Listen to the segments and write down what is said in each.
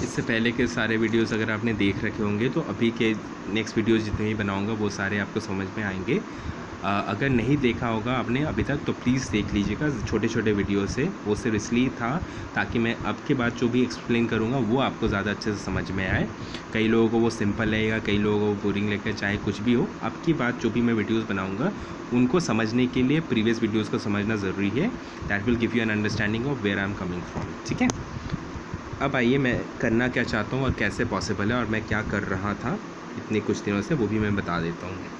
इससे पहले के सारे वीडियोस अगर आपने देख रखे होंगे तो अभी के नेक्स्ट वीडियोस जितने भी बनाऊंगा वो सारे आपको समझ में आएंगे। अगर नहीं देखा होगा आपने अभी तक तो प्लीज़ देख लीजिएगा छोटे छोटे वीडियो से। वो सिर्फ इसलिए था ताकि मैं अब के बाद जो भी एक्सप्लेन करूँगा वो आपको ज़्यादा अच्छे से समझ में आए। कई लोगों को वो सिंपल लगेगा, कई लोगों को बोरिंग लगेगा, चाहे कुछ भी हो। अब की बात जो भी मैं वीडियोज़ बनाऊँगा उनको समझने के लिए प्रीवियस वीडियोज़ को समझना ज़रूरी है। That will give you an understanding of where I am coming from. ठीक है, अब आइए मैं करना क्या चाहता हूँ और कैसे पॉसिबल है और मैं क्या कर रहा था इतने कुछ दिनों से वो भी मैं बता देता हूँ।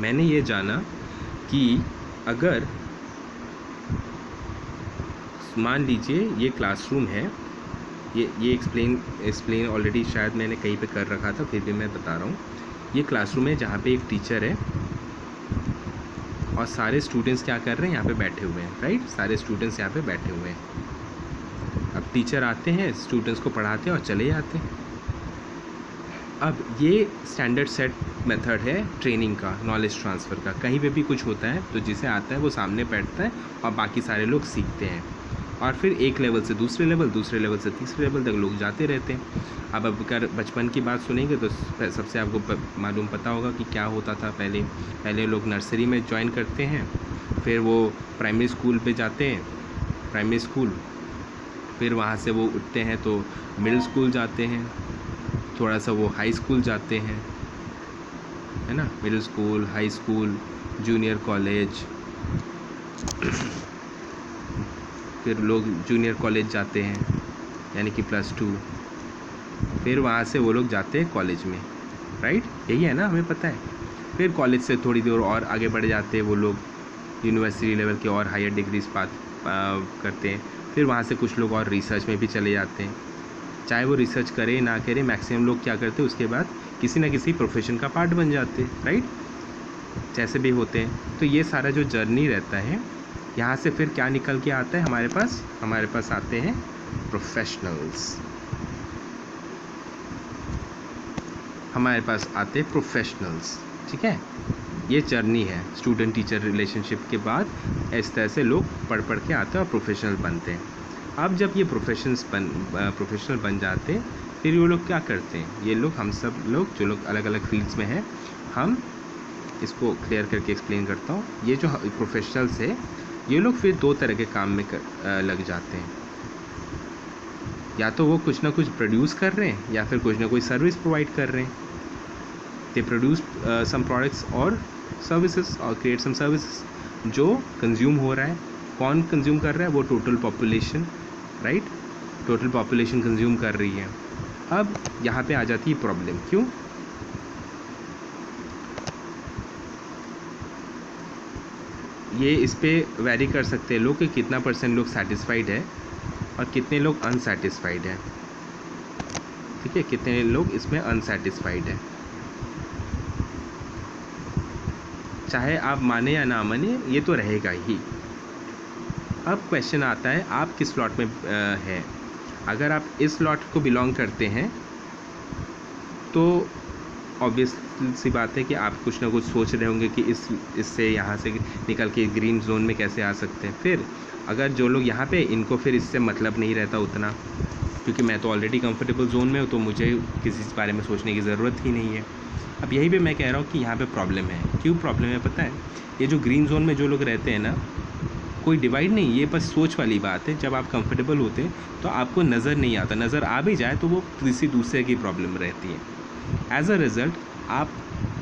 मैंने ये जाना कि अगर मान लीजिए ये क्लासरूम है, ये एक्सप्लेन ऑलरेडी शायद मैंने कहीं पे कर रखा था, फिर भी मैं बता रहा हूँ। ये क्लासरूम है जहाँ पे एक टीचर है और सारे स्टूडेंट्स क्या कर रहे हैं, यहाँ पे बैठे हुए हैं। राइट, सारे स्टूडेंट्स यहाँ पे बैठे हुए हैं। अब टीचर आते हैं, स्टूडेंट्स को पढ़ाते हैं और चले जाते हैं। अब ये स्टैंडर्ड सेट मेथड है ट्रेनिंग का, नॉलेज ट्रांसफ़र का। कहीं पे भी कुछ होता है तो जिसे आता है वो सामने बैठता है और बाकी सारे लोग सीखते हैं और फिर एक लेवल से दूसरे लेवल, दूसरे लेवल से तीसरे लेवल तक लोग जाते रहते हैं। अब अगर बचपन की बात सुनेंगे तो सबसे आपको मालूम पता होगा कि क्या होता था। पहले लोग नर्सरी में ज्वाइन करते हैं, फिर वो प्राइमरी स्कूल पे जाते हैं, प्राइमरी स्कूल, फिर वहाँ से वो उठते हैं तो मिडिल स्कूल जाते हैं, थोड़ा सा वो हाई स्कूल जाते हैं, है ना, middle school, high school, junior college, फिर लोग जूनियर कॉलेज जाते हैं यानी कि +2, फिर वहाँ से वो लोग जाते हैं कॉलेज में। राइट, यही है ना, हमें पता है। फिर कॉलेज से थोड़ी देर और आगे बढ़ जाते हैं वो लोग, यूनिवर्सिटी लेवल के और हायर डिग्रीज करते हैं। फिर वहाँ से कुछ लोग और रिसर्च में भी चले जाते हैं। चाहे वो रिसर्च करे ना करे, मैक्सिमम लोग क्या करते हैं उसके बाद किसी ना किसी प्रोफेशन का पार्ट बन जाते हैं। राइट, जैसे भी होते हैं। तो ये सारा जो जर्नी रहता है, यहाँ से फिर क्या निकल के आता है हमारे पास आते हैं प्रोफेशनल्स। हमारे पास आते हैं प्रोफेशनल्स। ठीक है, ये जर्नी है स्टूडेंट टीचर रिलेशनशिप के बाद। इस तरह से लोग पढ़ के आते हैं और प्रोफेशनल बनते हैं। अब जब ये प्रोफेशनल बन जाते हैं, फिर ये लोग क्या करते हैं, ये लोग, हम सब लोग जो लोग अलग अलग फील्ड्स में हैं, हम इसको क्लियर करके एक्सप्लेन करता हूँ। ये जो प्रोफेशनल्स है, ये लोग फिर 2 तरह के काम में लग जाते हैं। या तो वो कुछ ना कुछ प्रोड्यूस कर रहे हैं या फिर कुछ ना कोई सर्विस प्रोवाइड कर रहे हैं। दे प्रोड्यूस सम प्रोडक्ट्स और सर्विसेज और क्रिएट सम सर्विसेज जो कंज्यूम हो रहा है। कौन कंज्यूम कर रहा है, वो total population. Right, total population consume कर रही है। अब यहाँ पे आ जाती है प्रॉब्लम। क्यों? ये इस पे वैरी कर सकते हैं लोग कि कितना % लोग सेटिस्फाइड है और कितने लोग अनसेटिस्फाइड है। ठीक है, कितने लोग इसमें अनसेटिस्फाइड है। चाहे आप माने या ना माने, ये तो रहेगा ही। अब क्वेश्चन आता है आप किस स्लॉट में हैं। अगर आप इस स्लॉट को बिलोंग करते हैं तो ऑब्वियस सी बात है कि आप कुछ ना कुछ सोच रहे होंगे कि इससे यहाँ से निकल के ग्रीन जोन में कैसे आ सकते हैं। फिर अगर जो लोग यहाँ पे, इनको फिर इससे मतलब नहीं रहता उतना, क्योंकि मैं तो ऑलरेडी कंफर्टेबल जोन में हूँ, तो मुझे किसी बारे में सोचने की ज़रूरत ही नहीं है। अब यही पे मैं कह रहा हूँ कि यहाँ पे प्रॉब्लम है। क्यों प्रॉब्लम है पता है? ये जो ग्रीन जोन में जो लोग रहते हैं ना, कोई डिवाइड नहीं, ये बस सोच वाली बात है। जब आप कंफर्टेबल होते हैं तो आपको नज़र नहीं आता, नज़र आ भी जाए तो वो किसी दूसरे की प्रॉब्लम रहती है। एज अ रिज़ल्ट आप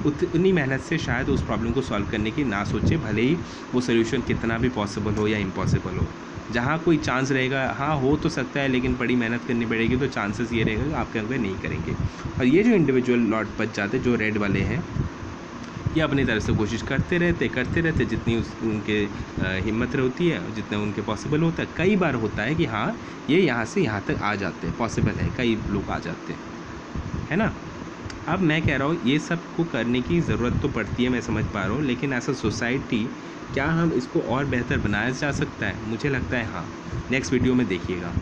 उतनी मेहनत से शायद उस प्रॉब्लम को सॉल्व करने की ना सोचे, भले ही वो सोल्यूशन कितना भी पॉसिबल हो या इम्पॉसिबल हो। जहाँ कोई चांस रहेगा, हाँ हो तो सकता है, लेकिन बड़ी मेहनत करनी पड़ेगी, तो चांसेस ये रहेगा कि आपके अंदर नहीं करेंगे। और ये जो इंडिविजुअल लॉट बच जाते, जो रेड वाले हैं, ये अपनी तरफ से कोशिश करते रहते जितनी उनके हिम्मत होती है, जितना उनके पॉसिबल होता है। कई बार होता है कि हाँ ये यहाँ से यहाँ तक आ जाते हैं, पॉसिबल है, कई लोग आ जाते हैं, है ना। अब मैं कह रहा हूँ ये सब को करने की ज़रूरत तो पड़ती है, मैं समझ पा रहा हूँ, लेकिन एज अ सोसाइटी क्या हम इसको और बेहतर बनाया जा सकता है? मुझे लगता है हाँ। नेक्स्ट वीडियो में देखिएगा।